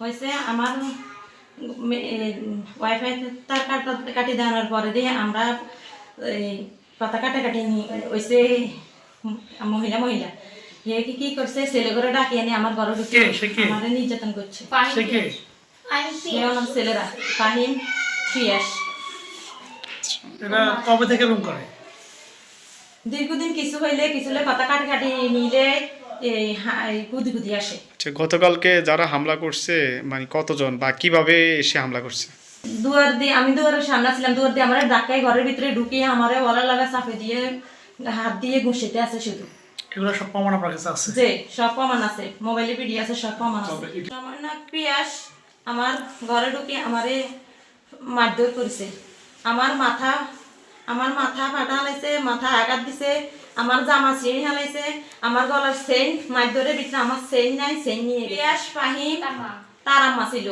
হয়েছে আমার ওয়াইফাই তার কাটি দেওয়ার পরে দিয়ে আমরা কথা কাটাকাটি হয়েছে মহিলা মহিলা হে কি করছে ছেলে করে ডাকি এনে আমার ঘরে ঢুকে আমাদের নির্যাতন করছে ছেলেরা ফাহিম পিয়াস। কবে থেকে রুম করে? দীর্ঘদিন কিছু হইলে কথা কাটাকাটি নিলে কুদি আসে। গতকালকে যারা হামলা করছে মানে কতজন বা কিভাবে এসে হামলা করছে? দুয়ার দিয়ে আমি দুয়ারের সামনে ছিলাম, দুয়ার দিয়ে আমার ধাক্কায় ঘরের ভিতরে ঢুকিয়ে আমারে ওলা লাগা চাপে দিয়ে হাত দিয়ে ঘুষিতে আছে শুধু। এগুলো সব প্রমাণ আপনার কাছে আছে? যে সব প্রমাণ আছে, মোবাইলে ভিডিও আছে, সব প্রমাণ আছে। আমার না পিয়াস আমার ঘরে ঢুকে আমারে মারধর করেছে, আমার মাথা ফাটা হালাইছে, মাথা আঘাত দিছে, আমার জামা ছিঁড়ে হালাইছে, আমার গলার চেইন মারধরের ভিতরে আমার চেইন নাই, চেইন নিয়ে পিয়াস ফাহিম তার আম্মা ছিল।